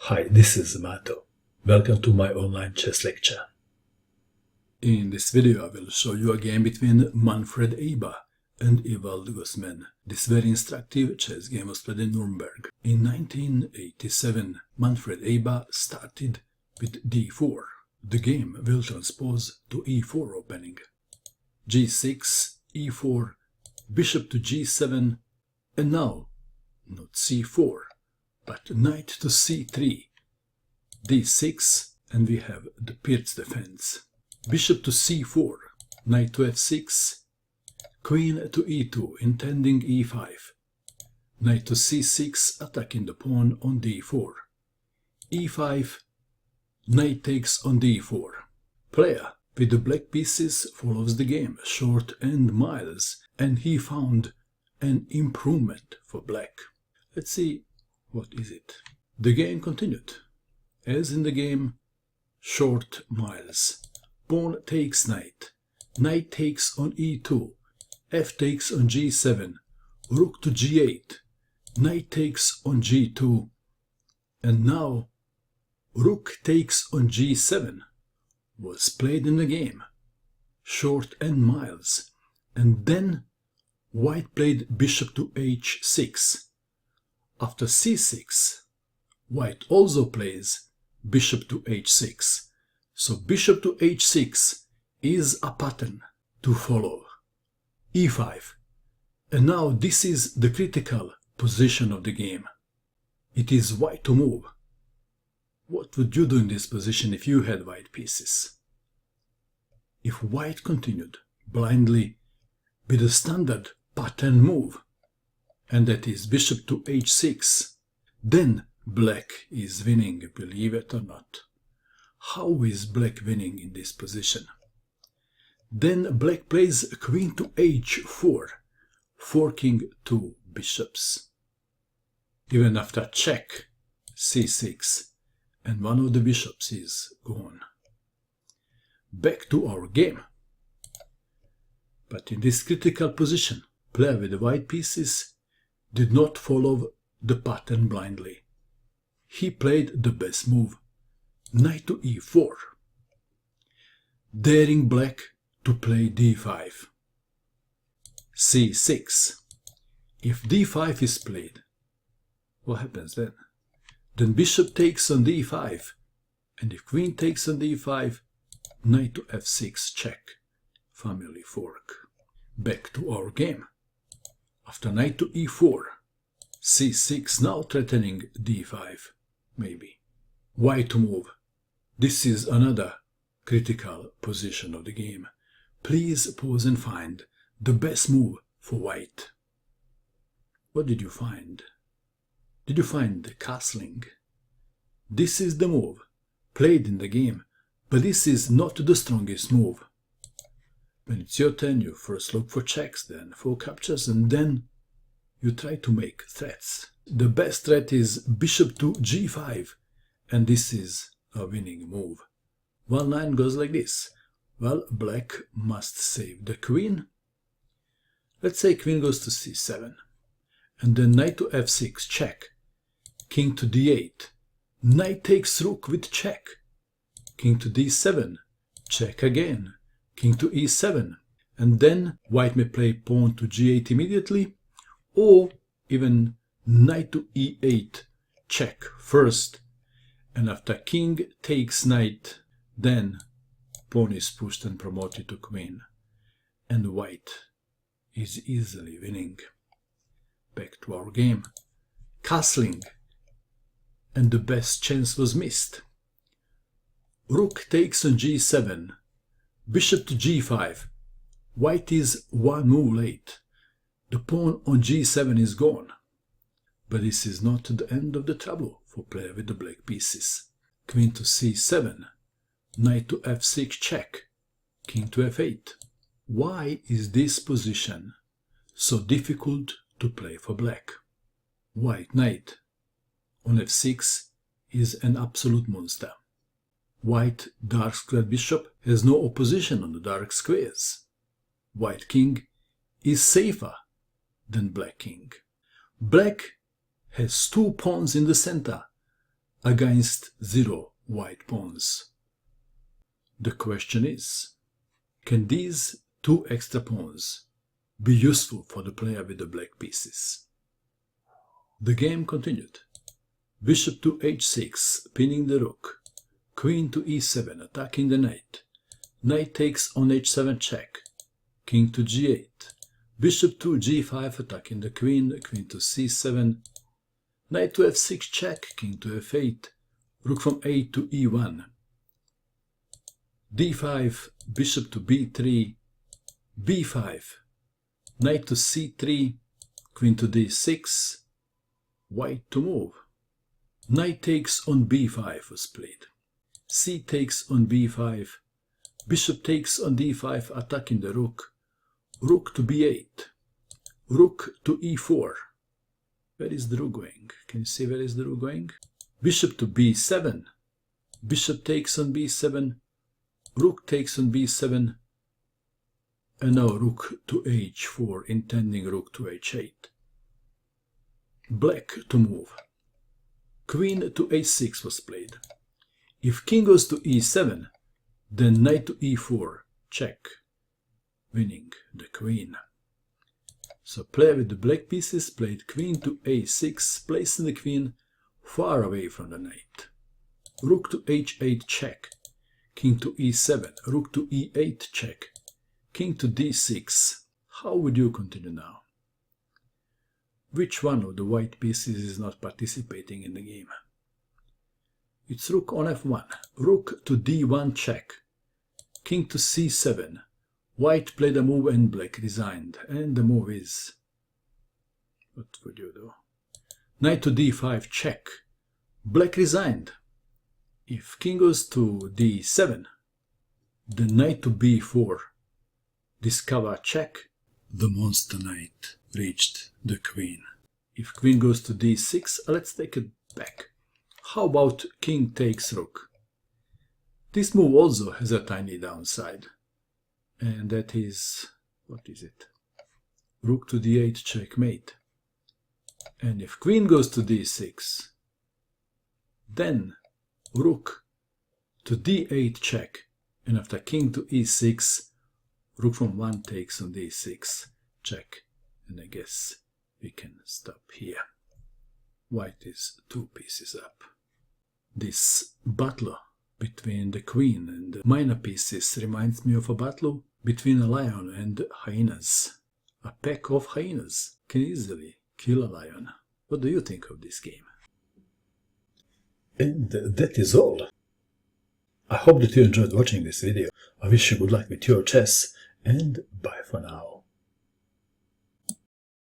Hi, this is Mato. Welcome to my online chess lecture. In this video I will show you a game between Manfred Eiber and Ewald Gossmann. This very instructive chess game was played in Nuremberg. In 1987, Manfred Eiber started with d4. The game will transpose to e4 opening. g6, e4, bishop to g7, and now not c4, but knight to c3, d6, and we have the Pirc defense. Bishop to c4, knight to f6, queen to e2, intending e5, knight to c6, attacking the pawn on d4, e5, knight takes on d4. Player with the black pieces follows the game short and miles, and he found an improvement for black. Let's see, what is it? The game continued. As in the game, short miles. Pawn takes knight. Knight takes on e2. F takes on g7. Rook to g8. Knight takes on g2. And now, rook takes on g7 was played in the game. Short and miles. And then, white played bishop to h6. After c6, white also plays bishop to h6. So bishop to h6 is a pattern to follow. e5. And now this is the critical position of the game. It is white to move. What would you do in this position if you had white pieces? If white continued blindly with a standard pattern move, and that is bishop to h6, then black is winning, believe it or not. How is black winning in this position? Then black plays queen to h4, forking two bishops. Even after check, c6, and one of the bishops is gone. Back to our game. But in this critical position, player with the white pieces did not follow the pattern blindly. He played the best move, knight to e4, daring black to play d5. c6. If d5 is played, what happens then? Then bishop takes on d5, and if queen takes on d5, knight to f6 check, family fork. Back to our game. After knight to e4, c6 now threatening d5, maybe. White to move. This is another critical position of the game. Please pause and find the best move for white. What did you find? Did you find the castling? This is the move played in the game, but this is not the strongest move. When it's your turn, you first look for checks, then for captures, and then you try to make threats. The best threat is bishop to g5, and this is a winning move. One line goes like this. Well, black must save the queen. Let's say queen goes to c7, and then knight to f6, check. King to d8. Knight takes rook with check. King to d7, check again. King to e7, and then white may play pawn to g8 immediately, or even knight to e8, check first, and after king takes knight, then pawn is pushed and promoted to queen, and white is easily winning. Back to our game. Castling, and the best chance was missed. Rook takes on g7, bishop to g5. White is one move late. The pawn on g7 is gone. But this is not the end of the trouble for player with the black pieces. Queen to c7, knight to f6 check, king to f8. Why is this position so difficult to play for black? White knight on f6 is an absolute monster. White dark squared bishop has no opposition on the dark squares. White king is safer than black king. Black has two pawns in the center, against 0 white pawns. The question is, can these 2 extra pawns be useful for the player with the black pieces? The game continued. Bishop to h6, pinning the rook. Queen to e7, attacking the knight. Knight takes on h7 check. King to g8. Bishop to g5, attacking the queen. Queen to c7. Knight to f6 check. King to f8. Rook from a to e1. d5, bishop to b3. b5. Knight to c3. Queen to d6. White to move. Knight takes on b5 was played. C takes on b5. Bishop takes on d5, attacking the rook. Rook to b8. Rook to e4. Where is the rook going? Can you see where is the rook going? Bishop to b7. Bishop takes on b7. Rook takes on b7. And now rook to h4, intending rook to h8. Black to move. Queen to h6 was played. If king goes to e7, then knight to e4, check, winning the queen. So player with the black pieces played queen to a6, placing the queen far away from the knight. Rook to h8, check. King to e7, rook to e8, check. King to d6. How would you continue now? Which one of the white pieces is not participating in the game? It's rook on f1, rook to d1 check, king to c7. White played a move and black resigned, and the move is... what would you do? Knight to d5 check, black resigned. If king goes to d7, then knight to b4, discover check, the monster knight reached the queen. If queen goes to d6, let's take it back. How about king takes rook? This move also has a tiny downside. And that is, what is it? Rook to d8 checkmate. And if queen goes to d6, then rook to d8 check. And after king to e6, rook from 1 takes on d6, check. And I guess we can stop here. White is 2 pieces up. This battle between the queen and the minor pieces reminds me of a battle between a lion and hyenas. A pack of hyenas can easily kill a lion. What do you think of this game? And that is all. I hope that you enjoyed watching this video. I wish you good luck with your chess, and bye for now.